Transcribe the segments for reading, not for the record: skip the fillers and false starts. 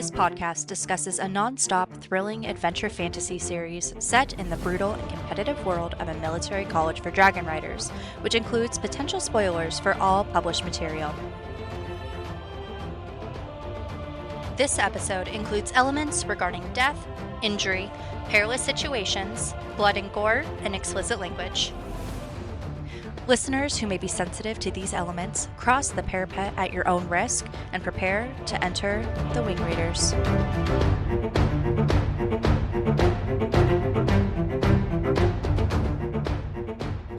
This podcast discusses a non-stop, thrilling adventure fantasy series set in the brutal and competitive world of a military college for dragon riders, which includes potential spoilers for all published material. This episode includes elements regarding death, injury, perilous situations, blood and gore, and explicit language. Listeners who may be sensitive to these elements, cross the parapet at your own risk and prepare to enter the Wing Raiders.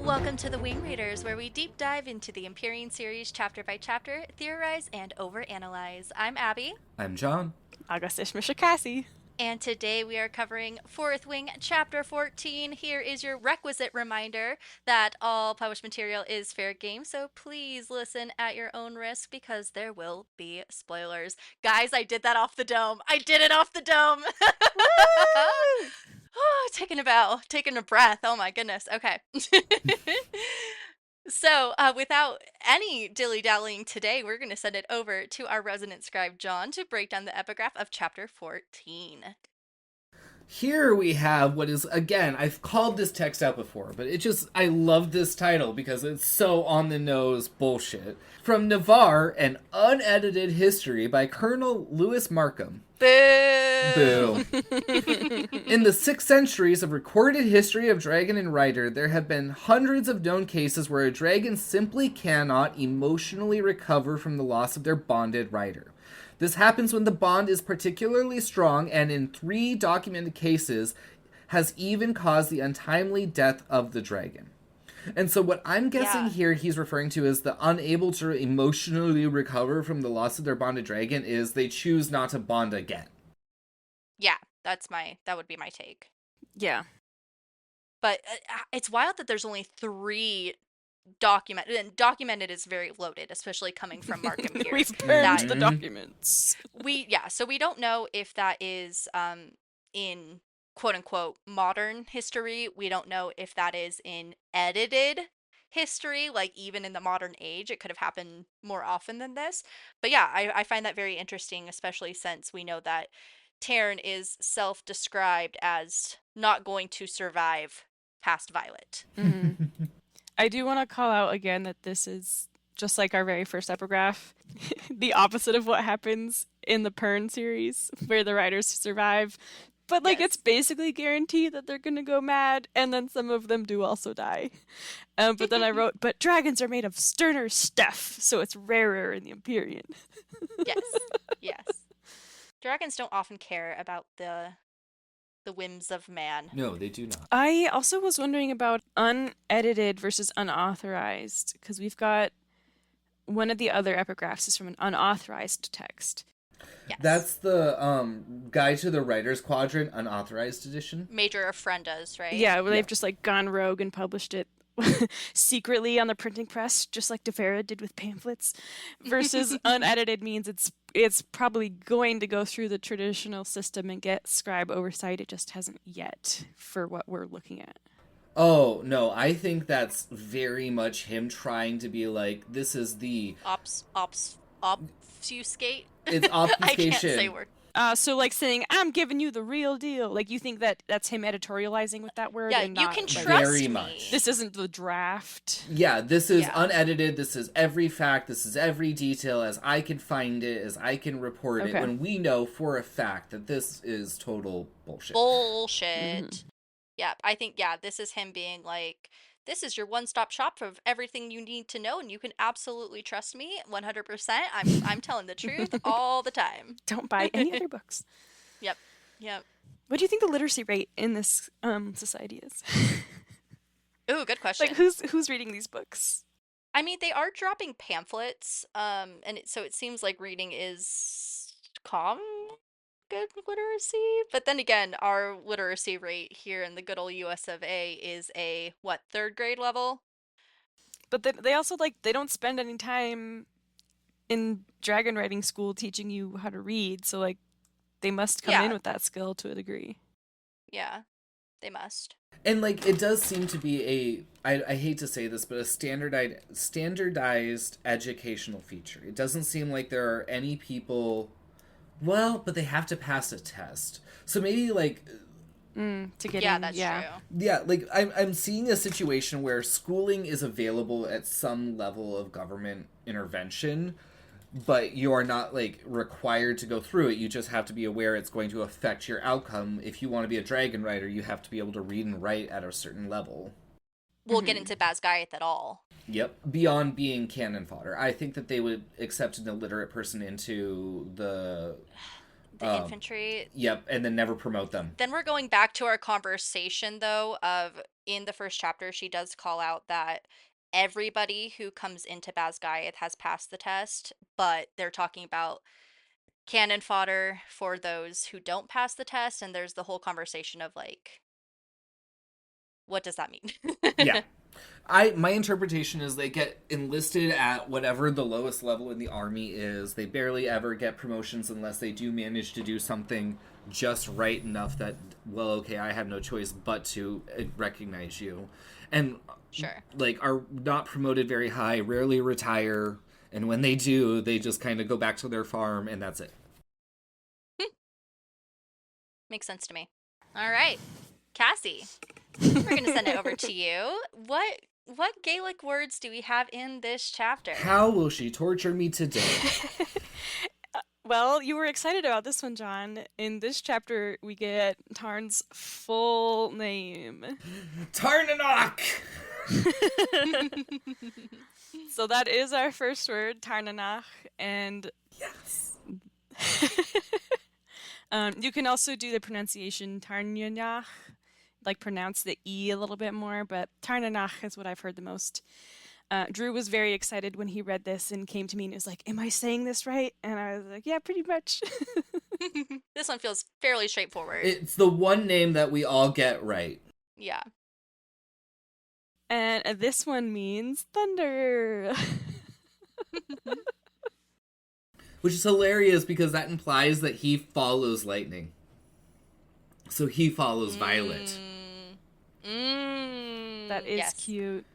Welcome to the Wing Raiders, where we deep dive into the Empyrean series chapter by chapter, theorize and overanalyze. I'm Abby. I'm John. August Misha Cassie. And today we are covering 4th Wing, Chapter 14. Here is your requisite reminder that all published material is fair game, so please listen at your own risk because there will be spoilers. Guys, I did that off the dome. I did it off the dome. Oh, taking a bow, taking a breath. Oh my goodness. Okay. So, without any dilly-dallying today, we're going to send it over to our resident scribe, John, to break down the epigraph of Chapter 14. Here we have what is, again, I've called this text out before, but I love this title because it's so on-the-nose bullshit. From Navarre, an unedited history by Colonel Lewis Markham. Boo! Boo. In the 6 centuries of recorded history of dragon and rider, there have been hundreds of known cases where a dragon simply cannot emotionally recover from the loss of their bonded rider. This happens when the bond is particularly strong, and in 3 documented cases, has even caused the untimely death of the dragon. And so what I'm guessing here he's referring to is the unable to emotionally recover from the loss of their bonded dragon is they choose not to bond again. Yeah, that would be my take. Yeah. But it's wild that there's only 3 documented, and documented is very loaded, especially coming from Markham here. We've burned the documents. So we don't know if that is in quote-unquote modern history. We don't know if that is in edited history, like even in the modern age. It could have happened more often than this. But yeah, I find that very interesting, especially since we know that Taryn is self-described as not going to survive past Violet. Mm-hmm. I do want to call out again that this is, just like our very first epigraph, the opposite of what happens in the Pern series, where the riders survive. But, It's basically guaranteed that they're going to go mad, and then some of them do also die. But then I wrote, but dragons are made of sterner stuff, so it's rarer in the Empyrean. Yes. Dragons don't often care about the whims of man. No, they do not. I also was wondering about unedited versus unauthorized, because we've got one of the other epigraphs is from an unauthorized text. Yes. That's the Guide to the Writer's Quadrant unauthorized edition. Major Offrendas, right? Yeah, where they've just gone rogue and published it secretly on the printing press, just like DeFera did with pamphlets. Versus unedited means it's probably going to go through the traditional system and get scribe oversight. It just hasn't yet for what we're looking at. Oh, no, I think that's very much him trying to be like, this is the... obfuscate? It's obfuscation. I can't say word. So saying, I'm giving you the real deal. You think that that's him editorializing with that word? Yeah, and you not, can trust very me. much. This isn't the draft. Yeah, this is unedited. This is every fact. This is every detail as I can find it, as I can report it, when we know for a fact that this is total bullshit. Bullshit. Mm-hmm. Yeah, I think, this is him being like, this is your one-stop shop of everything you need to know, and you can absolutely trust me 100%. I'm telling the truth all the time. Don't buy any other books. Yep. What do you think the literacy rate in this society is? Ooh, good question. Who's reading these books? I mean, they are dropping pamphlets, so it seems like reading is good literacy. But then again, our literacy rate here in the good old US of A is a 3rd grade level? But they also they don't spend any time in dragon writing school teaching you how to read, so they must come in with that skill to a degree. Yeah, they must. And it does seem to be I hate to say this, but a standardized educational feature. It doesn't seem like there are any people Well, but they have to pass a test. So maybe like To get Yeah, in, that's yeah. true. yeah, like I'm seeing a situation where schooling is available at some level of government intervention, but you are not like required to go through it. You just have to be aware it's going to affect your outcome. If you want to be a dragon rider, you have to be able to read and write at a certain level. We'll get into Basgiath at all. Yep, beyond being cannon fodder. I think that they would accept an illiterate person into the The infantry. yep, and then never promote them. Then we're going back to our conversation, though, of in the first chapter, she does call out that everybody who comes into Basgiath has passed the test, but they're talking about cannon fodder for those who don't pass the test, and there's the whole conversation of like, what does that mean? Yeah. My interpretation is they get enlisted at whatever the lowest level in the army is. They barely ever get promotions unless they do manage to do something just right enough that, well, okay, I have no choice but to recognize you. And Sure. like are not promoted very high, rarely retire, and when they do, they just kind of go back to their farm and that's it. Makes sense to me. All right, Cassie, we're gonna send it over to you. What Gaelic words do we have in this chapter? How will she torture me today? Well, you were excited about this one, John. In this chapter, we get Tarn's full name. Tarnanok! So that is our first word, Tarnanach, and Yes. you can also do the pronunciation Tarnyanach, like pronounce the E a little bit more, but Tarnanach is what I've heard the most. Drew was very excited when he read this and came to me and was like, "Am I saying this right?" And I was like, "Yeah, pretty much." This one feels fairly straightforward. It's the one name that we all get right. Yeah. And this one means thunder. Which is hilarious because that implies that he follows lightning. So he follows Violet. That is Yes. cute.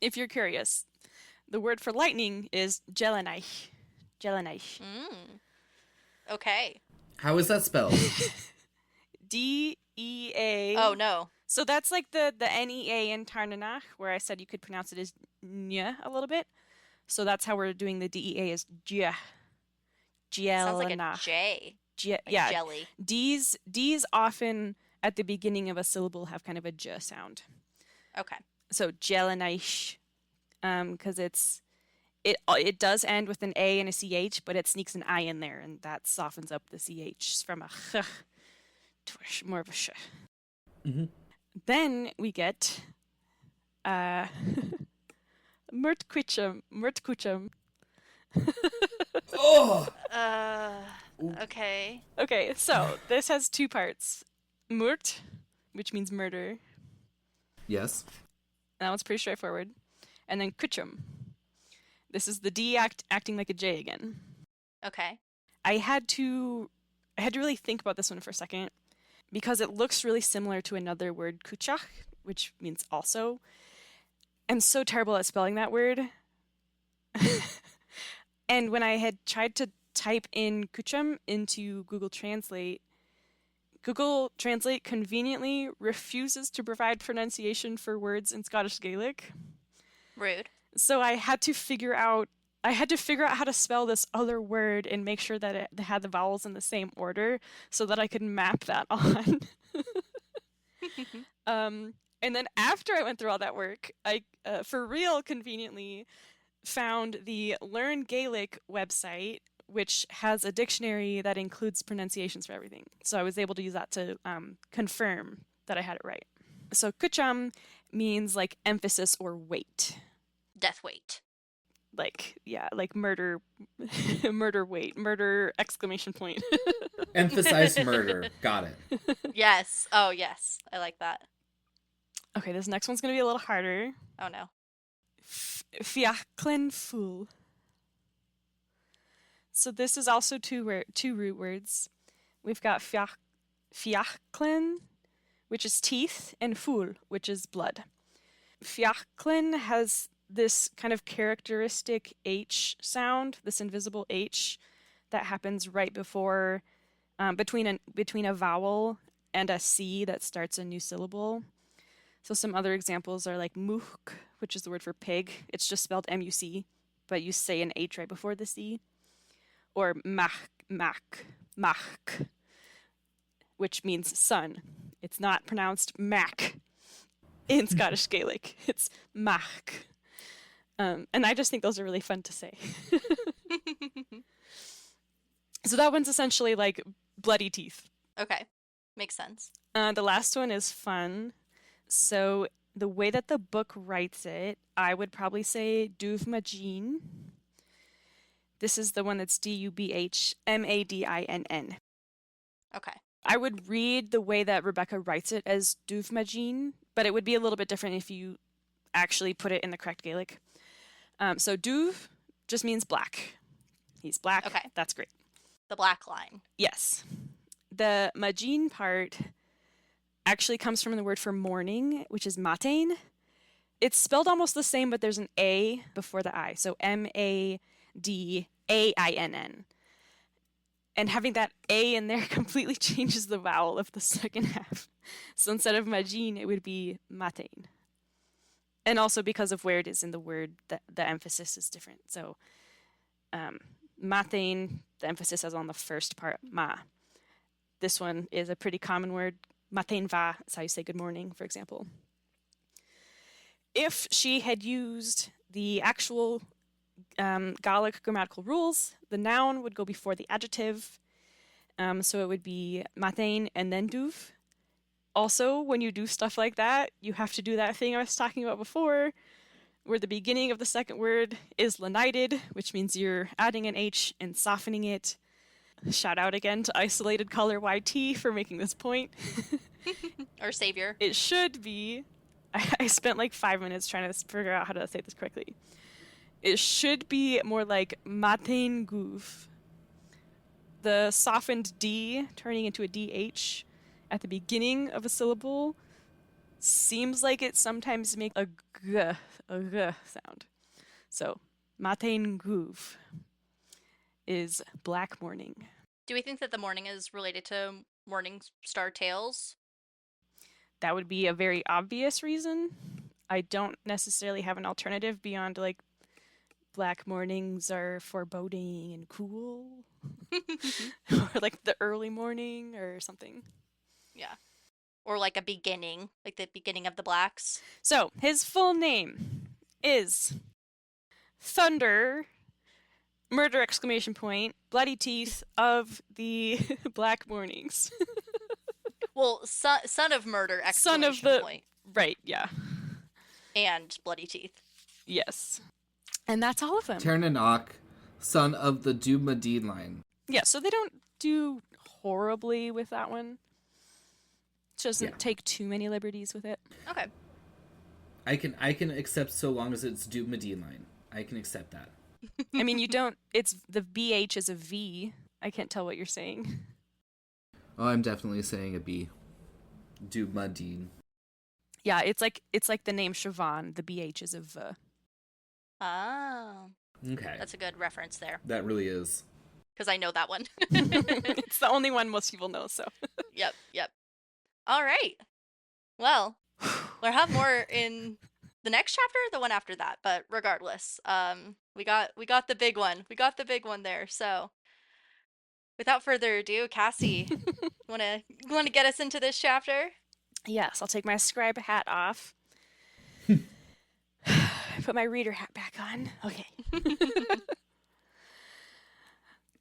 If you're curious, the word for lightning is Jelanaich. Jelanaich. Okay. How is that spelled? D-E-A. Oh no. So that's like the N-E-A in Tarnanach, where I said you could pronounce it as nya a little bit. So that's how we're doing the D-E-A is Jia. Sounds like a Jelanaich. J. Like Yeah. Jelly. D's often at the beginning of a syllable have kind of a j sound. Okay. So Jelanaich, because it does end with an A and a CH, but it sneaks an I in there, and that softens up the CH from a ch to more of a sh. Mm-hmm. Then we get Murtkuchum. Oh! Okay. Okay, so this has two parts. Murt, which means murder. Yes. That one's pretty straightforward. And then Kuchum. This is the D acting like a J again. Okay. I had to really think about this one for a second because it looks really similar to another word, kuchach, which means also. I'm so terrible at spelling that word. And when I had tried to type in kuchum into Google Translate conveniently refuses to provide pronunciation for words in Scottish Gaelic. Rude. So I had to figure out how to spell this other word and make sure that it had the vowels in the same order so that I could map that on. And then after I went through all that work, I, for real conveniently, found the Learn Gaelic website, which has a dictionary that includes pronunciations for everything. So I was able to use that to confirm that I had it right. So kucham means like emphasis or weight. Death weight. Like, yeah, like murder, murder weight, murder exclamation point. Emphasize murder. Got it. Yes. Oh yes. I like that. Okay, this next one's going to be a little harder. Oh no. Fiachlin fool. So this is also two root words. We've got fiachlin, which is teeth, and ful, which is blood. Fiachlin has this kind of characteristic H sound, this invisible H that happens right before between a vowel and a C that starts a new syllable. So some other examples are like much, which is the word for pig. It's just spelled M-U-C, but you say an H right before the C. Or mach, which means sun. It's not pronounced mac in Scottish Gaelic. It's mach. And I just think those are really fun to say. So that one's essentially like bloody teeth. Okay. Makes sense. The last one is fun. So the way that the book writes it, I would probably say Dubhmadin. This is the one that's Dubhmadinn. Okay. I would read the way that Rebecca writes it as Dubhmadin, but it would be a little bit different if you actually put it in the correct Gaelic. So Dubh just means black. He's black. Okay. That's great. The black line. Yes. The Majin part actually comes from the word for morning, which is matain. It's spelled almost the same, but there's an A before the I. So Madain. And having that A in there completely changes the vowel of the second half. So instead of Majin, it would be matain. And also because of where it is in the word, the emphasis is different. So matain, the emphasis is on the first part, ma. This one is a pretty common word. Matin va, that's how you say good morning, for example. If she had used the actual Gaelic grammatical rules, the noun would go before the adjective. So it would be matin and then dubh. Also, when you do stuff like that, you have to do that thing I was talking about before, where the beginning of the second word is lenited, which means you're adding an H and softening it. Shout out again to isolatedcolorYT for making this point. Or savior. It should be, I spent like 5 minutes trying to figure out how to say this correctly. It should be more like matin goof. The softened D turning into a DH at the beginning of a syllable seems like it sometimes makes a g sound. So matin goof is black morning. Do we think that the morning is related to Morning Star Tales? That would be a very obvious reason. I don't necessarily have an alternative beyond like black mornings are foreboding and cool. Or like the early morning or something. Yeah. Or like a beginning, like the beginning of the blacks. So his full name is Thunder, murder exclamation point, bloody teeth of the black mornings. Well, son of murder Son of exclamation the point. Right, yeah. And bloody teeth. Yes. And that's all of them. Ternanok, son of the Dubhmadin line. Yeah, so they don't do horribly with that one. It doesn't take too many liberties with it. Okay. I can accept so long as it's Dubhmadin line. I can accept that. I mean, you don't, it's, the BH is a V. I can't tell what you're saying. Oh, I'm definitely saying a B. Dubhmadin. Yeah, it's like the name Siobhan. The BH is a V. Oh. Okay. That's a good reference there. That really is. Because I know that one. It's the only one most people know, so. Yep. All right. Well, we'll have more in the next chapter, the one after that. But regardless, we got the big one. We got the big one there. So, without further ado, Cassie, wanna get us into this chapter? Yes, I'll take my scribe hat off. Put my reader hat back on. Okay.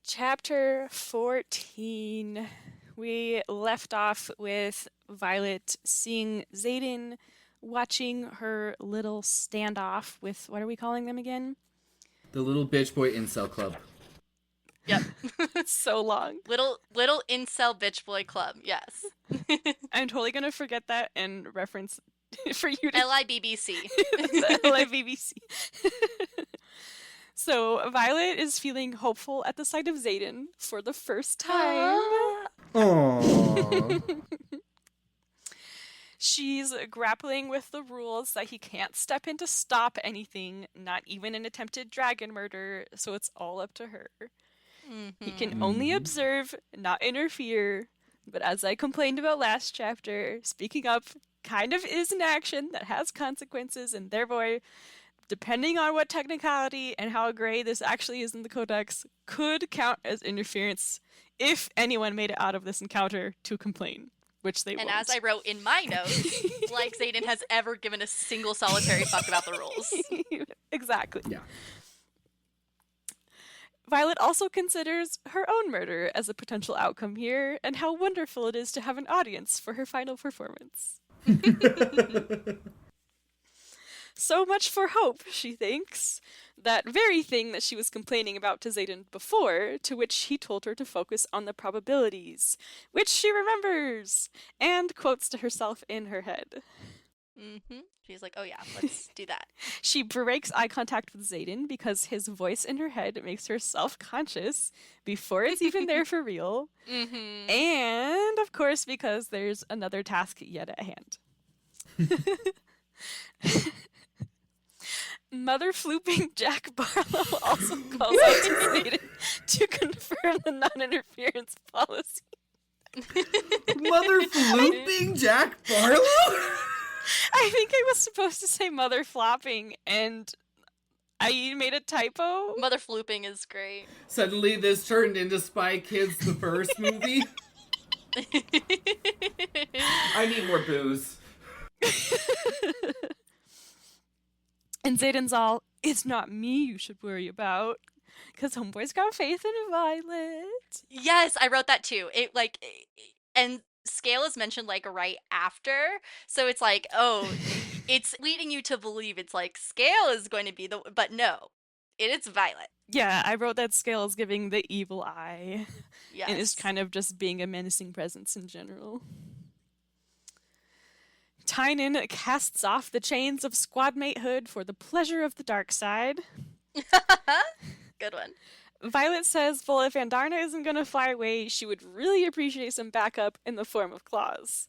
Chapter 14. We left off with Violet seeing Xaden watching her little standoff with, what are we calling them again? The Little Bitch Boy Incel Club. Yep. So long. Little Incel Bitch Boy Club. Yes. I'm totally going to forget that and reference for you to... LIBBC. LIBBC. So Violet is feeling hopeful at the sight of Xaden for the first time. Aww. She's grappling with the rules that he can't step in to stop anything, not even an attempted dragon murder, so it's all up to her. He can only Mhm. observe, not interfere. But as I complained about last chapter, speaking up kind of is an action that has consequences, and therefore, depending on what technicality and how gray this actually is in the Codex, could count as interference if anyone made it out of this encounter to complain, which they And as won't. I wrote in my notes, like Xaden has ever given a single solitary fuck about the rules. Exactly. Yeah. Violet also considers her own murder as a potential outcome here, and how wonderful it is to have an audience for her final performance. So much for hope, she thinks. That very thing that she was complaining about to Xaden before, to which he told her to focus on the probabilities, which she remembers, and quotes to herself in her head. She's like, oh yeah, let's do that. She breaks eye contact with Xaden because his voice in her head makes her self-conscious before it's even there for real. And, of course, because there's another task yet at hand. Mother Flooping Jack Barlowe also calls out to Xaden to confirm the non-interference policy. Mother Flooping Jack Barlowe? I think I was supposed to say Mother Flopping, and I made a typo. Mother Flooping is great. Suddenly this turned into Spy Kids, the first movie. I need more booze. And Xaden's all, it's not me you should worry about, because Homeboy's got faith in Violet. Yes, I wrote that too. And scale is mentioned like right after, so it's like, oh, it's leading you to believe it's like scale is going to be but no, it's Violet. Yeah, I wrote that Scale is giving the evil eye. Yes. And is kind of just being a menacing presence in general. Tynan casts off the chains of squadmatehood for the pleasure of the dark side. Good one. Violet says, well, if Andarna isn't going to fly away, she would really appreciate some backup in the form of claws.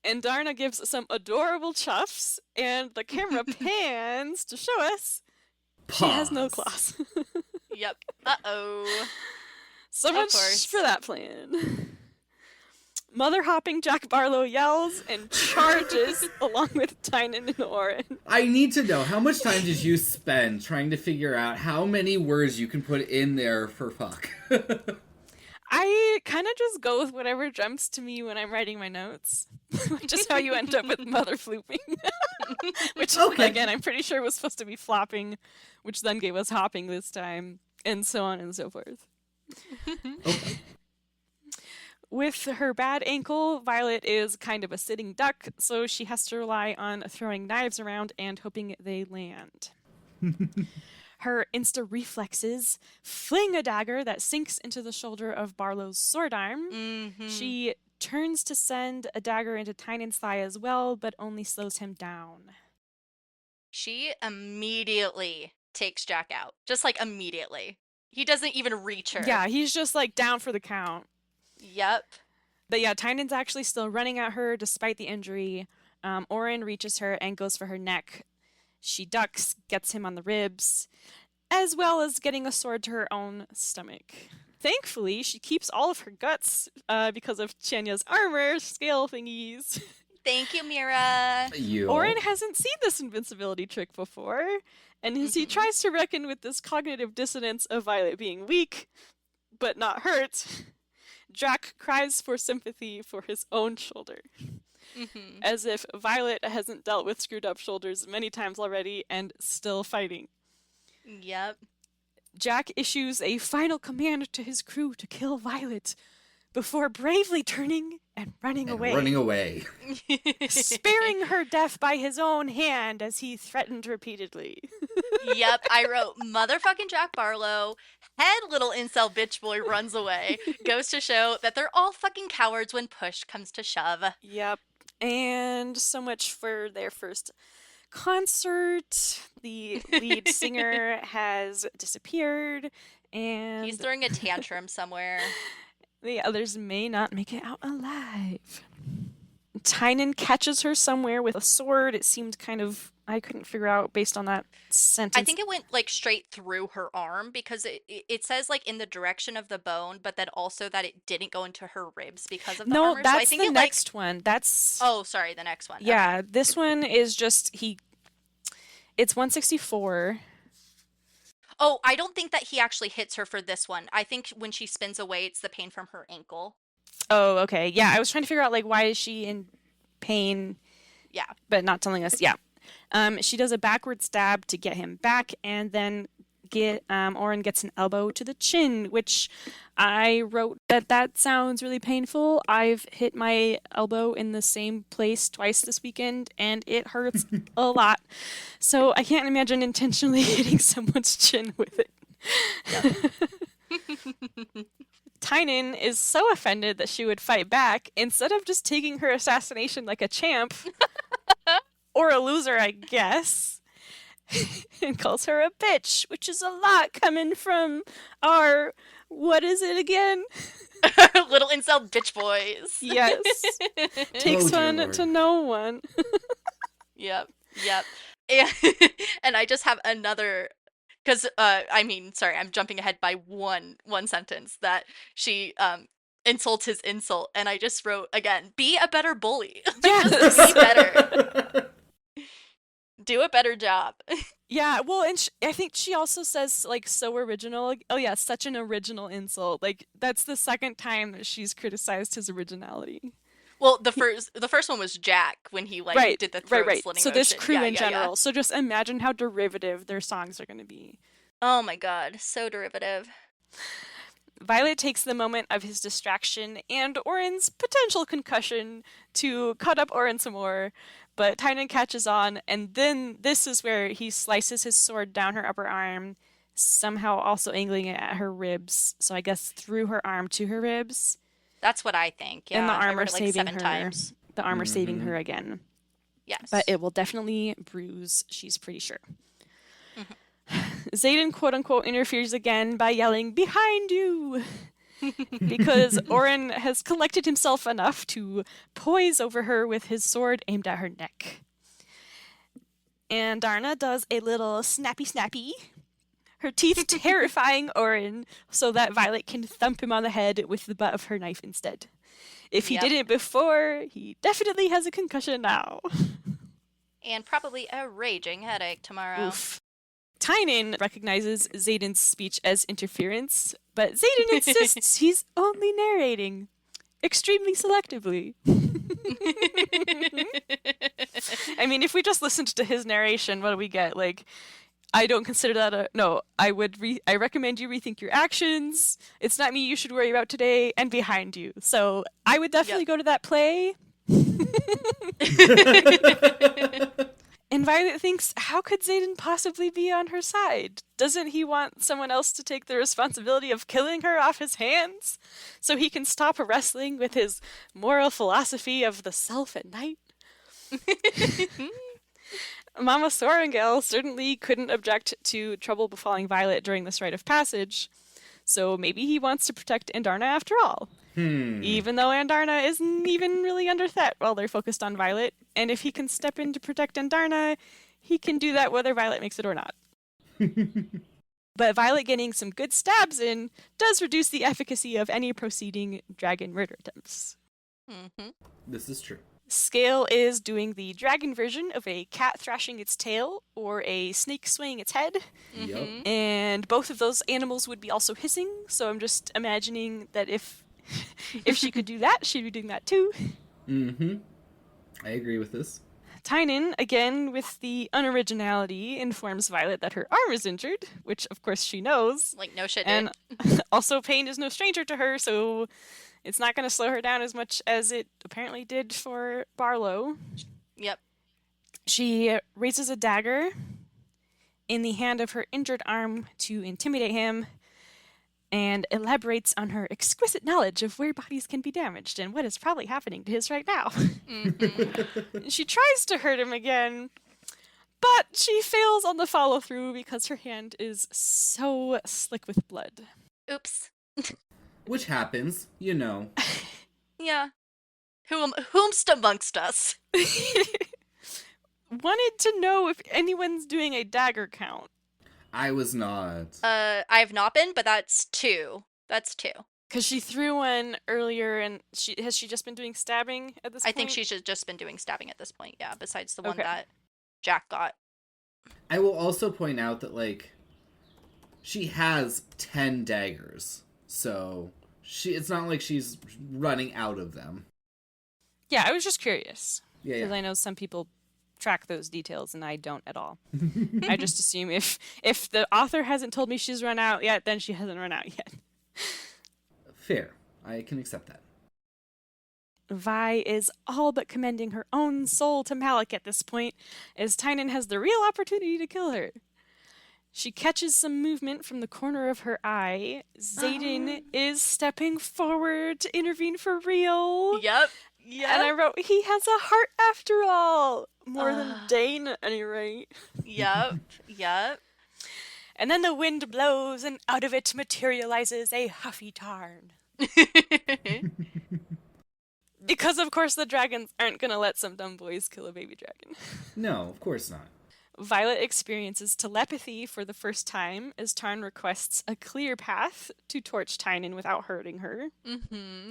Andarna gives some adorable chuffs, and the camera pans to show us she has no claws. Yep. Uh-oh. So much for that plan. Mother hopping Jack Barlowe yells and charges along with Tynan and Oren. I need to know, how much time did you spend trying to figure out how many words you can put in there for fuck? I kind of just go with whatever jumps to me when I'm writing my notes. Which is how you end up with Mother Flooping. Which, again, I'm pretty sure was supposed to be flopping, which then gave us hopping this time, and so on and so forth. Okay. With her bad ankle, Violet is kind of a sitting duck, so she has to rely on throwing knives around and hoping they land. Her insta reflexes fling a dagger that sinks into the shoulder of Barlow's sword arm. She turns to send a dagger into Tynan's thigh as well, but only slows him down. She immediately takes Jack out. Just like immediately. He doesn't even reach her. Yeah, he's just like down for the count. Yep. But yeah, Tynan's actually still running at her despite the injury. Oren reaches her and goes for her neck. She ducks, gets him on the ribs, as well as getting a sword to her own stomach. Thankfully, she keeps all of her guts because of Chanya's armor scale thingies. Thank you, Mira. Oren hasn't seen this invincibility trick before, and as he tries to reckon with this cognitive dissonance of Violet being weak, but not hurt, Jack cries for sympathy for his own shoulder. As if Violet hasn't dealt with screwed up shoulders many times already and still fighting. Yep. Jack issues a final command to his crew to kill Violet before bravely turning and running away. Sparing her death by his own hand as he threatened repeatedly. Yep, I wrote Mother Fucking Jack Barlowe, head Little Incel Bitch Boy runs away. Goes to show that they're all fucking cowards when push comes to shove. Yep. And so much for their first concert. The lead singer has disappeared, and he's throwing a tantrum somewhere. The others may not make it out alive. Tynan catches her somewhere with a sword. It seemed kind of I couldn't figure out based on that I sentence. think it went like straight through her arm because it says like in the direction of the bone, but then also that it didn't go into her ribs because of the No, armor. So I that's think the it like, next one. That's oh, sorry, the next one. Okay. yeah, this one is just it's 164. Oh, I don't think that he actually hits her for this one. I think when she spins away, it's the pain from her ankle. Oh, okay. Yeah, I was trying to figure out like why is she in pain, Yeah. but not telling us. Yeah. She does a backward stab to get him back, and then Oren gets an elbow to the chin, which I wrote that sounds really painful. I've hit my elbow in the same place twice this weekend, and it hurts a lot. So I can't imagine intentionally hitting someone's chin with it. Tynan is so offended that she would fight back instead of just taking her assassination like a champ. Or a loser, I guess. And calls her a bitch, which is a lot coming from our, what is it again? Little Incel Bitch Boys. Yes. Takes dear one Lord. to know one. Yep. And, and I just have another, because I mean, sorry, I'm jumping ahead by one sentence that she insults his insult, and I just wrote again, be a better bully. Yes. Just be better. Do a better job. Yeah, well, and I think she also says, like, so original. Oh, yeah, such an original insult. Like, that's the second time that she's criticized his originality. Well, the first one was Jack when he like did the throat slitting So motion. this crew in general. Yeah. So just imagine how derivative their songs are going to be. Oh my god, so derivative. Violet takes the moment of his distraction and Oren's potential concussion to cut up Oren some more, but Tynan catches on, and then this is where he slices his sword down her upper arm, somehow also angling it at her ribs, so I guess through her arm to her ribs. That's what I think. Yeah, And the I armor read it like saving 7 her. times. The armor saving her again. Yes. But it will definitely bruise, she's pretty sure. Xaden quote-unquote interferes again by yelling, "Behind you!" because Oren has collected himself enough to poise over her with his sword aimed at her neck. And Andarna does a little snappy, her teeth terrifying Oren so that Violet can thump him on the head with the butt of her knife instead. If he didn't before, he definitely has a concussion now. And probably a raging headache tomorrow. Oof. Tynan recognizes Xaden's speech as interference, but Xaden insists he's only narrating, extremely selectively. I mean, if we just listened to his narration, what do we get? Like, I don't consider that no, I recommend you rethink your actions. It's not me you should worry about today, and behind you. So I would definitely go to that play. And Violet thinks, how could Xaden possibly be on her side? Doesn't he want someone else to take the responsibility of killing her off his hands so he can stop wrestling with his moral philosophy of the self at night? Mama Sorengel certainly couldn't object to trouble befalling Violet during this rite of passage, so maybe he wants to protect Andarna after all. Even though Andarna isn't even really under threat while they're focused on Violet, and if he can step in to protect Andarna, he can do that whether Violet makes it or not. But Violet getting some good stabs in does reduce the efficacy of any proceeding dragon murder attempts. This is true. Scale is doing the dragon version of a cat thrashing its tail or a snake swaying its head. Yep. And both of those animals would be also hissing, so I'm just imagining that if she could do that, she'd be doing that too. I agree with this. Tynan, again with the unoriginality, informs Violet that her arm is injured, which of course she knows. Like, no shit, And also pain is no stranger to her, so it's not going to slow her down as much as it apparently did for Barlowe. Yep. She raises a dagger in the hand of her injured arm to intimidate him, and elaborates on her exquisite knowledge of where bodies can be damaged and what is probably happening to his right now. She tries to hurt him again, but she fails on the follow-through because her hand is so slick with blood. Oops. Which happens, you know. Yeah. Whomst amongst us. wanted to know if anyone's doing a dagger count. I was not. I have not been, but that's 2. That's 2. Because she threw one earlier, and has she just been doing stabbing at this I point? think she's just been doing stabbing at this point, yeah, besides the one Okay. that Jack got. I will also point out that, like, she has 10 daggers. So it's not like she's running out of them. Yeah, I was just curious. Yeah, Because yeah. I know some people track those details, and I don't at all. I just assume if the author hasn't told me she's run out yet, then she hasn't run out yet. Fair. I can accept that. Vi is all but commending her own soul to Malik at this point, as Tynan has the real opportunity to kill her. She catches some movement from the corner of her eye. Xaden is stepping forward to intervene for real. Yep. And I wrote, he has a heart after all. More than Dane, at any rate. Yep. Yep. And then the wind blows, and out of it materializes a huffy tarn. Because, of course, the dragons aren't going to let some dumb boys kill a baby dragon. No, of course not. Violet experiences telepathy for the first time as Tarn requests a clear path to torch Tynan without hurting her.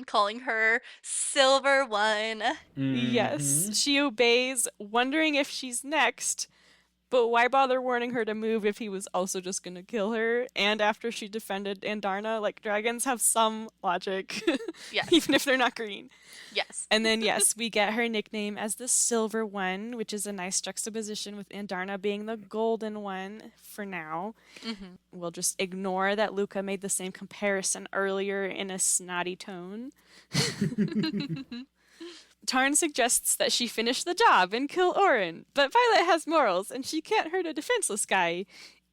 Calling her Silver One. Yes, she obeys, wondering if she's next. But why bother warning her to move if he was also just gonna kill her? And after she defended Andarna, like, dragons have some logic. Yes. Even if they're not green. Yes. And then, yes, we get her nickname as the Silver One, which is a nice juxtaposition with Andarna being the Golden One for now. We'll just ignore that Luca made the same comparison earlier in a snotty tone. Tarn suggests that she finish the job and kill Orin, but Violet has morals, and she can't hurt a defenseless guy,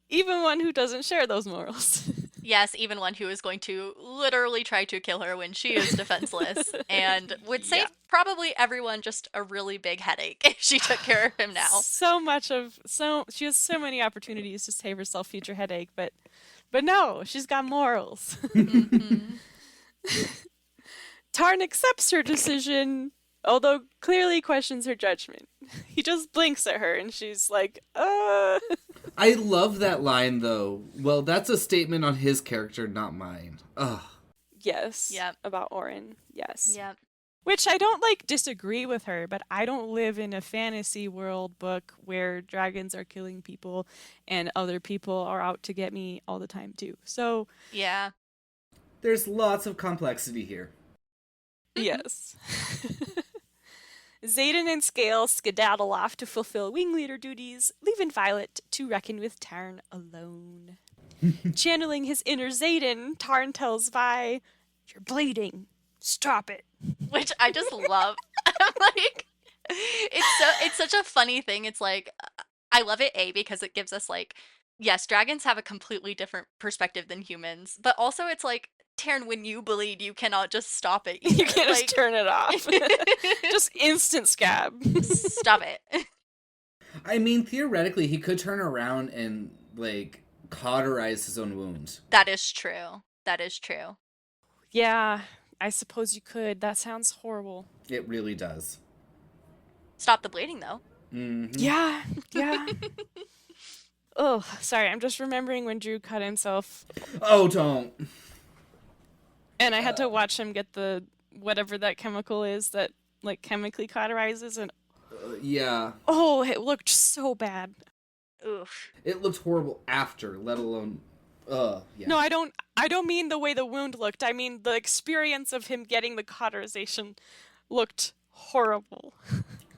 even one who doesn't share those morals. Yes, even one who is going to literally try to kill her when she is defenseless, and would save probably everyone just a really big headache if she took care of him now. She has so many opportunities to save herself future headache, but no, she's got morals. Tarn accepts her decision, although clearly questions her judgment. He just blinks at her, and she's like, I love that line, though. Well, that's a statement on his character, not mine. Ugh. Yes. Yep. About Orin. Yes. Yep. Which I don't, disagree with her, but I don't live in a fantasy world book where dragons are killing people and other people are out to get me all the time, too. So... Yeah. There's lots of complexity here. Yes. Xaden and Scale skedaddle off to fulfill wing leader duties, leaving Violet to reckon with Tarn alone. Channeling his inner Xaden, Tarn tells Vi, "You're bleeding. Stop it." Which I just love. I'm like, it's such a funny thing. It's like, I love it, A, because it gives us, like, yes, dragons have a completely different perspective than humans, but also it's like, Taryn, when you bleed, you cannot just stop it. You can't just turn it off. Just instant scab. Stop it. I mean, theoretically, he could turn around and, cauterize his own wound. That is true. That is true. Yeah, I suppose you could. That sounds horrible. It really does. Stop the bleeding, though. Mm-hmm. Yeah. Oh, sorry, I'm just remembering when Drew cut himself. Oh, don't. And I had to watch him get the whatever that chemical is that chemically cauterizes, and yeah. Oh, it looked so bad. Oof. It looked horrible after, let alone yeah. No, I don't mean the way the wound looked. I mean the experience of him getting the cauterization looked horrible.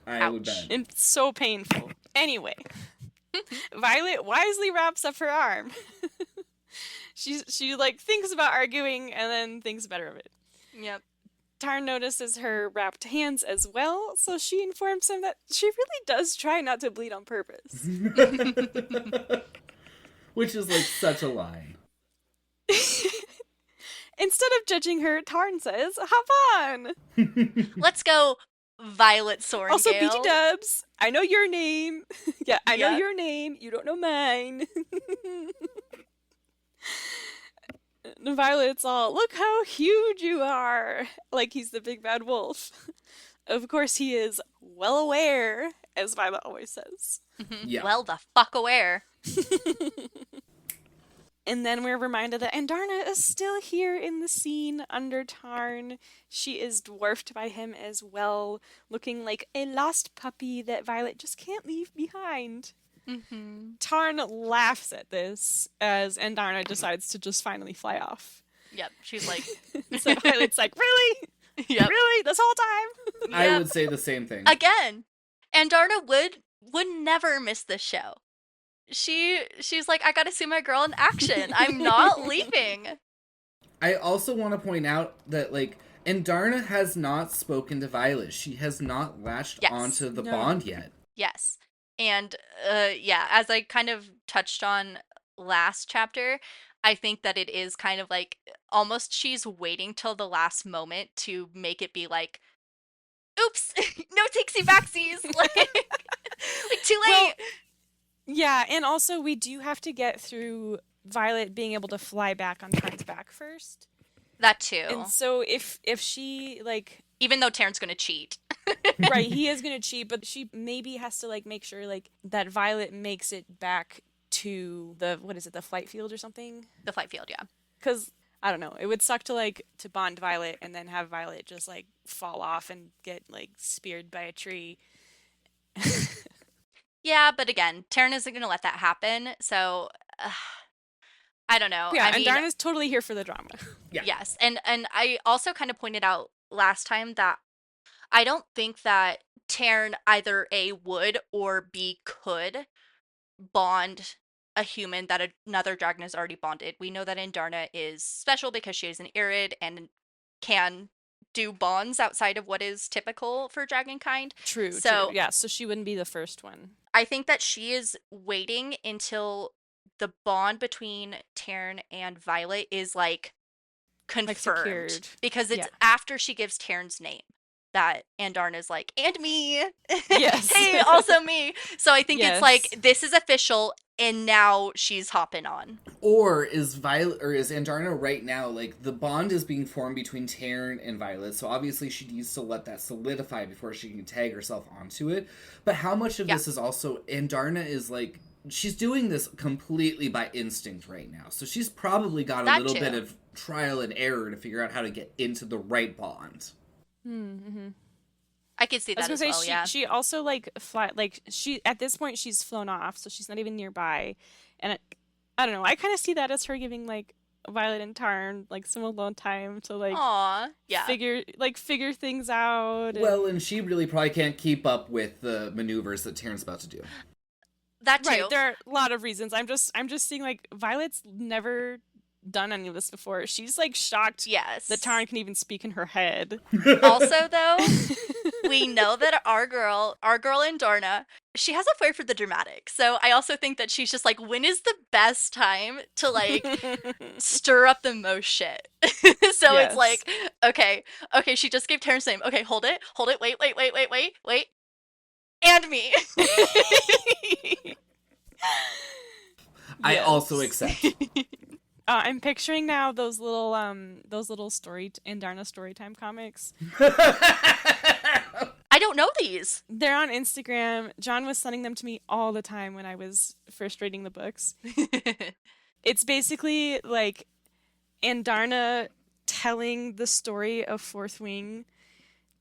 I would bet. And so painful. Anyway, Violet wisely wraps up her arm. She thinks about arguing and then thinks better of it. Yep. Tarn notices her wrapped hands as well, so she informs him that she really does try not to bleed on purpose. Which is such a line. Instead of judging her, Tarn says, "Hop on!" Let's go, Violet Sorengale. Also, BT Dubs, I know your name. Yeah, I know your name. You don't know mine. Violet's all, "Look how huge you are!" Like he's the big bad wolf. of course, he is well aware, as Violet always says. Yeah. Well, the fuck aware. And then we're reminded that Andarna is still here in the scene under Tarn. She is dwarfed by him as well, looking like a lost puppy that Violet just can't leave behind. Tarn laughs at this as Andarna decides to just finally fly off. Yep, she's like... So Violet's like, really? Yep. Really? This whole time? I would say the same thing. Again, Andarna would never miss this show. She's like, I gotta see my girl in action. I'm not leaving. I also want to point out that, like, Andarna has not spoken to Violet. She has not latched onto the bond yet. Yes. And, as I kind of touched on last chapter, I think that it is kind of like, almost she's waiting till the last moment to make it be like, oops, no takesy backsies. like too late. Well, yeah, and also we do have to get through Violet being able to fly back on Tarn's back first. That too. And so if she, like... Even though Tarn's gonna cheat. Right, he is gonna cheat, but she maybe has to, like, make sure, like, that Violet makes it back to the, what is it, the flight field or something? The flight field, yeah. Because, I don't know, it would suck to, like, to bond Violet and then have Violet just, like, fall off and get, like, speared by a tree. Yeah, but again, Taryn isn't going to let that happen, so I don't know. Yeah, I and mean, Darna's totally here for the drama. Yeah. Yes, and I also kind of pointed out last time that I don't think that Taryn either A, would, or B, could bond a human that another dragon has already bonded. We know that Andarna is special because she is an Irid and can do bonds outside of what is typical for dragonkind. True, So true. Yeah, so she wouldn't be the first one. I think that she is waiting until the bond between Taryn and Violet is like confirmed. secured. Because it's Yeah. after she gives Taryn's name that Andarna's like, and me. Yes. Hey, also me. So I think it's like, Yes. this is official, and now she's hopping on. Or is Violet, or is Andarna right now, like, the bond is being formed between Taryn and Violet, so obviously she needs to let that solidify before she can tag herself onto it. But how much of this is also, Andarna is, like, she's doing this completely by instinct right now. So she's probably got a little bit of trial and error to figure out how to get into the right bond. Mm-hmm. I could see that as well, yeah. She also, like, she, at this point, she's flown off, so she's not even nearby. And I don't know, I kind of see that as her giving, like, Violet and Tarn, like, some alone time to, like, Aww, yeah. figure things out. Well, and she really probably can't keep up with the maneuvers that Taryn's about to do. That too. Right, there are a lot of reasons. I'm just seeing, like, Violet's never done any of this before. She's, like, shocked that Tarn can even speak in her head. Also, though, we know that our girl Andarna, she has a flair for the dramatic. So I also think that she's just like, when is the best time to, like, stir up the most shit? So it's like, okay, she just gave Taryn's name. Okay, hold it, wait. And me. I also accept. I'm picturing now those little Andarna Storytime comics. I don't know these. They're on Instagram. John was sending them to me all the time when I was first reading the books. It's basically like Andarna telling the story of Fourth Wing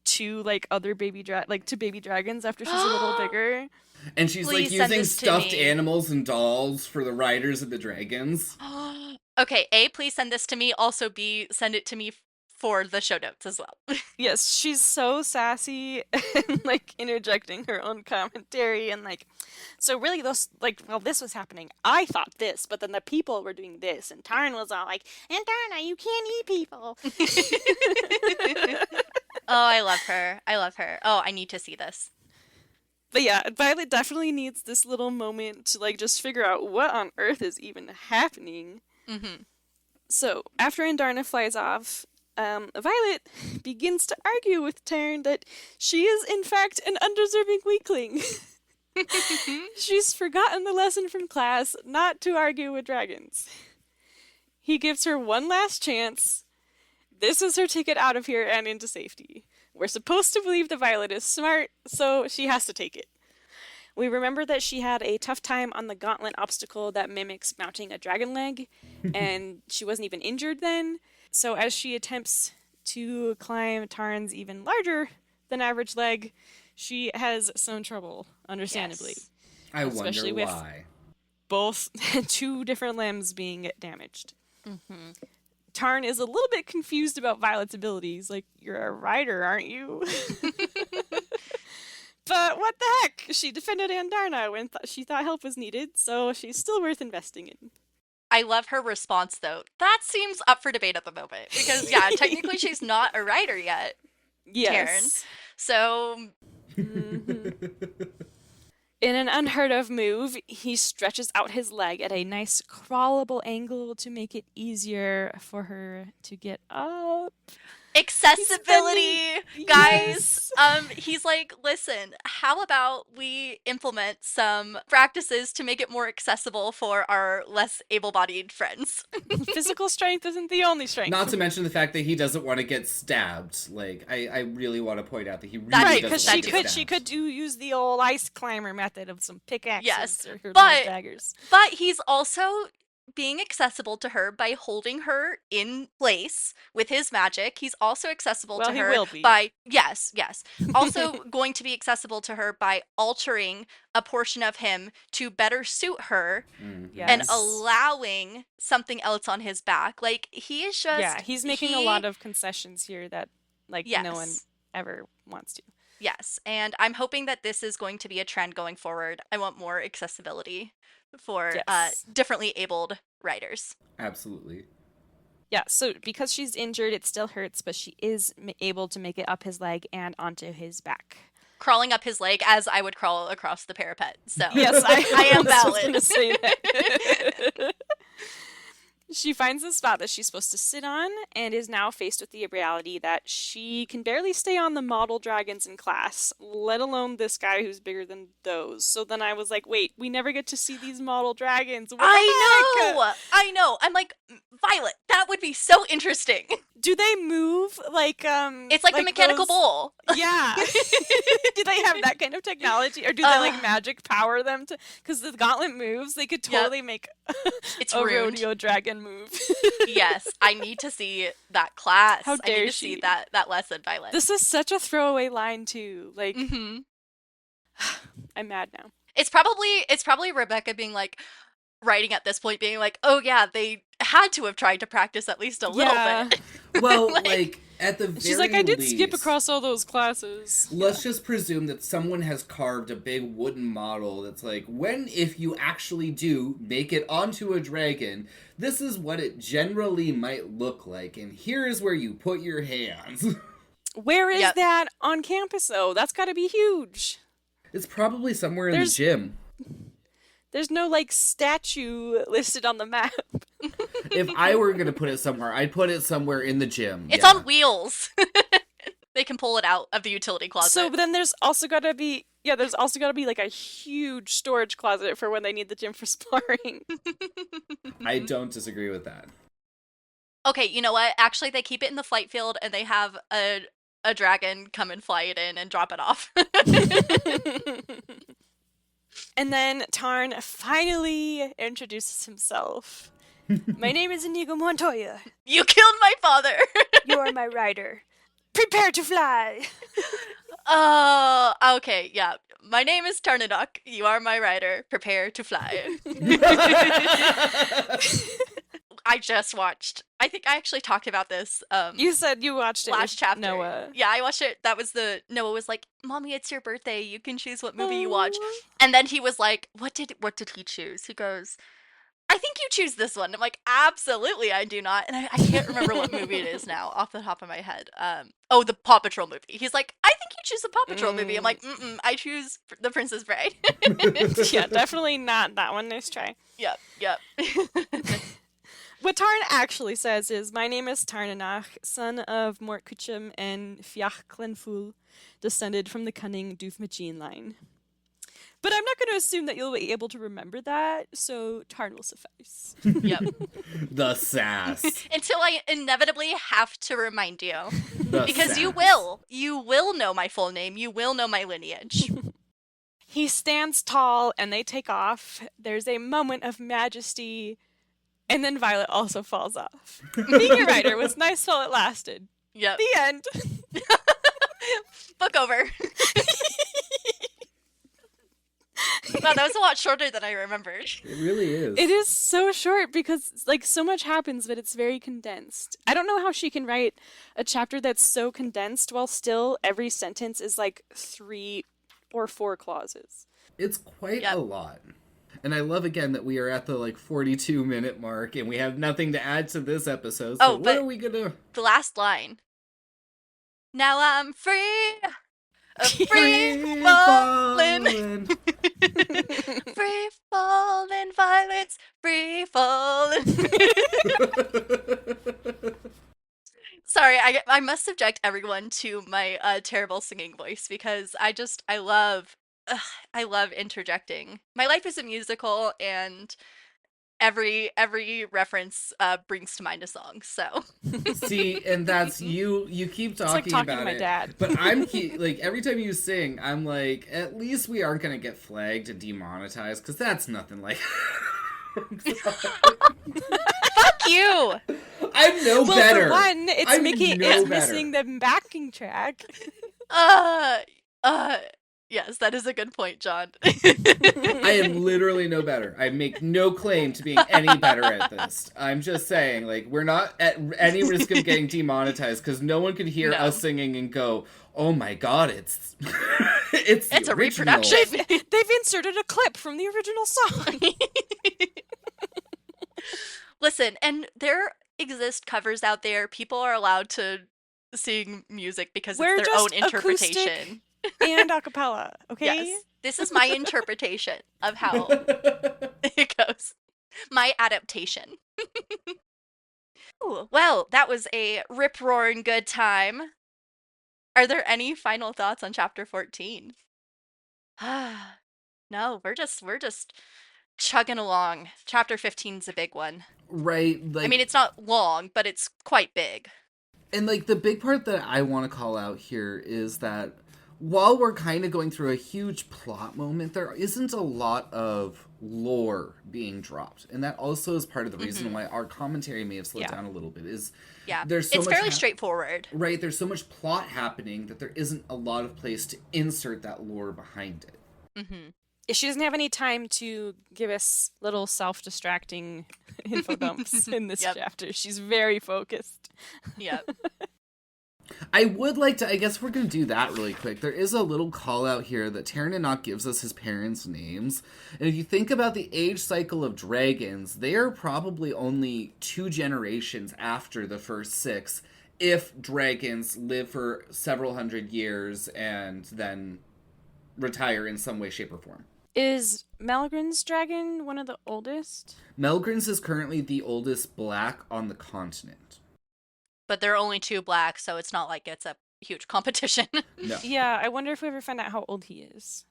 to, like, other baby dragons after she's a little bigger. And she's Please like send using this to stuffed me. animals and dolls for the riders and the dragons. Okay, A, please send this to me. Also, B, send it to me for the show notes as well. Yes, she's so sassy and, like, interjecting her own commentary and, like, so really this was happening. I thought this, but then the people were doing this, and Tarn was all like, Andarna, you can't eat people. Oh, I love her. Oh, I need to see this. But yeah, Violet definitely needs this little moment to, like, just figure out what on earth is even happening. Mm-hmm. So, after Andarna flies off, Violet begins to argue with Tarn that she is, in fact, an undeserving weakling. She's forgotten the lesson from class not to argue with dragons. He gives her one last chance. This is her ticket out of here and into safety. We're supposed to believe that Violet is smart, so she has to take it. We remember that she had a tough time on the gauntlet obstacle that mimics mounting a dragon leg, and she wasn't even injured then. So as she attempts to climb Tarn's even larger than average leg, she has some trouble, understandably. Yes. I Especially wonder with why. both 2 different limbs being damaged. Mm-hmm. Tarn is a little bit confused about Violet's abilities. Like, you're a rider, aren't you? But what the heck? She defended Andarna when she thought help was needed, so she's still worth investing in. I love her response, though. That seems up for debate at the moment. Because, yeah, technically she's not a writer yet, Taryn. Yes. So... In an unheard of move, he stretches out his leg at a nice crawlable angle to make it easier for her to get up. Accessibility, guys. Yes. He's like, listen, how about we implement some practices to make it more accessible for our less able-bodied friends? Physical strength isn't the only strength. Not to mention the fact that he doesn't want to get stabbed. Like, I really want to point out that he really Right, doesn't because want she to get could stabbed. use the old ice climber method of some pickaxes Yes, or her but- little daggers. But he's also being accessible to her by holding her in place with his magic. He's also accessible Well, to he her will be. by yes. Also going to be accessible to her by altering a portion of him to better suit her Yes. and allowing something else on his back. Like he is just Yeah, he's making a lot of concessions here that like no one Yes. ever wants to. Yes, and I'm hoping that this is going to be a trend going forward. I want more accessibility for Yes. differently abled writers. Absolutely. Yeah, so because she's injured, it still hurts, but she is able to make it up his leg and onto his back. Crawling up his leg as I would crawl across the parapet. So Yes, I am was just valid. gonna say that. She finds a spot that she's supposed to sit on and is now faced with the reality that she can barely stay on the model dragons in class, let alone this guy who's bigger than those. So then I was like, wait, we never get to see these model dragons. What the heck? I know. I'm like, Violet, that would be so interesting. Do they move like It's like a mechanical those... bull. Yeah. Do they have that kind of technology, or do they like magic power them to? Because the gauntlet moves, they could totally make It's a ruined. rodeo dragon move. Yes, I need to see that class. How I dare need to she. see that lesson, Violet. This is such a throwaway line too. Like, hmm I'm mad now. It's probably Rebecca being like, writing at this point, being like, oh yeah, they had to have tried to practice at least a little bit. Well, like, at the very She's like, I did skip least, across all those classes. Let's just presume that someone has carved a big wooden model that's like, if you actually do make it onto a dragon, this is what it generally might look like, and here is where you put your hands. Where is that on campus, though? That's got to be huge. It's probably somewhere in the gym. There's no, like, statue listed on the map. If I were going to put it somewhere, I'd put it somewhere in the gym. It's on wheels. They can pull it out of the utility closet. So then there's also got to be, like, a huge storage closet for when they need the gym for sparring. I don't disagree with that. Okay, you know what? Actually, they keep it in the flight field, and they have a dragon come and fly it in and drop it off. And then Tarn finally introduces himself. My name is Inigo Montoya. You killed my father! You are my rider. Prepare to fly! Okay, yeah. My name is Tarnadok. You are my rider. Prepare to fly. I just watched. I think I actually talked about this. You said you watched it last with chapter. Noah. Yeah, I watched it. That was Noah was like, "Mommy, it's your birthday. You can choose what movie you watch." And then he was like, "What did he choose?" He goes, "I think you choose this one." I'm like, "Absolutely, I do not." And I can't remember what movie it is now off the top of my head. The Paw Patrol movie. He's like, "I think you choose the Paw Patrol movie." I'm like, I choose The Princess Bride." Yeah, definitely not that one. Nice try. Yep. What Tarn actually says is, my name is Tarnanach, son of Mort Kuchum and Fiach Clenful, descended from the cunning Doof Majin line. But I'm not going to assume that you'll be able to remember that, so Tarn will suffice. Yep. The sass. Until I inevitably have to remind you. The Because sass. you will. You will know my full name. You will know my lineage. He stands tall and they take off. There's a moment of majesty, and then Violet also falls off. Being a writer was nice while it lasted. Yep. The end. Book over. Wow, that was a lot shorter than I remembered. It really is. It is so short because, like, so much happens, but it's very condensed. I don't know how she can write a chapter that's so condensed while still every sentence is, like, 3 or 4 clauses. It's quite a lot. And I love, again, that we are at the, 42-minute mark, and we have nothing to add to this episode, so what are we gonna... The last line. Now I'm free. Free falling. Free falling violets. Free falling. Sorry, I must subject everyone to my terrible singing voice because I love interjecting. My life is a musical, and every reference brings to mind a song. So see, and that's you keep talking, it's like talking about to my it, dad. but I'm every time you sing, I'm like, at least we aren't gonna get flagged and demonetized, because that's nothing like. Fuck you. I'm no well, better. For one, it's missing the backing track. Yes, that is a good point, John. I am literally no better. I make no claim to being any better at this. I'm just saying, we're not at any risk of getting demonetized, because no one could hear us singing and go, oh my god, it's it's a reproduction. They've inserted a clip from the original song. Listen, and there exist covers out there. People are allowed to sing music because it's their own interpretation. And a cappella, okay? Yes. This is my interpretation of how it goes. My adaptation. Ooh, well, that was a rip-roaring good time. Are there any final thoughts on chapter 14? No, we're just chugging along. Chapter 15's a big one. Right. I mean, it's not long, but it's quite big. And the big part that I want to call out here is that while we're kind of going through a huge plot moment, there isn't a lot of lore being dropped. And that also is part of the reason why our commentary may have slowed down a little bit. There's so it's much fairly straightforward. Right, there's so much plot happening that there isn't a lot of place to insert that lore behind it. Mm-hmm. She doesn't have any time to give us little self-distracting info dumps in this chapter. She's very focused. Yep. I would like to, I guess we're going to do that really quick. There is a little call out here that Terranok gives us his parents' names. And if you think about the age cycle of dragons, they are probably only 2 generations after the first 6, if dragons live for several hundred years and then retire in some way, shape, or form. Is Melgren's dragon one of the oldest? Melgren's is currently the oldest black on the continent. But there are only 2 black, so it's not like it's a huge competition. No. Yeah, I wonder if we ever find out how old he is.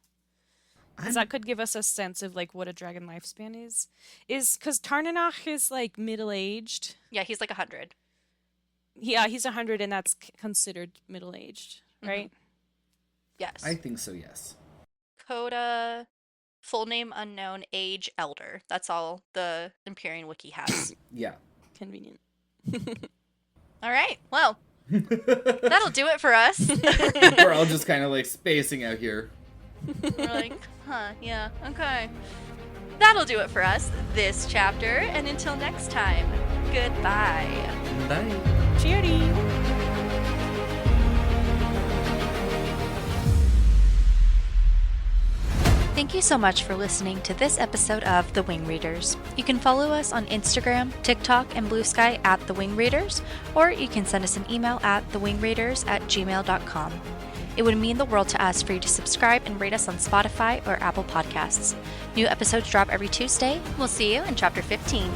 Because that could give us a sense of, what a dragon lifespan is. Because Tarnanach is, middle-aged. Yeah, he's 100. Yeah, he's 100, and that's considered middle-aged, right? Yes. I think so, yes. Coda, full name unknown, age elder. That's all the Empyrean Wiki has. Yeah. Convenient. All right, well, that'll do it for us. We're all just kind of spacing out here. We're yeah, okay. That'll do it for us this chapter, and until next time, goodbye. Bye. Cheery. Thank you so much for listening to this episode of The Wing Readers. You can follow us on Instagram, TikTok, and Blue Sky at The Wing Readers, or you can send us an email at thewingreaders@gmail.com. It would mean the world to us for you to subscribe and rate us on Spotify or Apple Podcasts. New episodes drop every Tuesday. We'll see you in Chapter 15.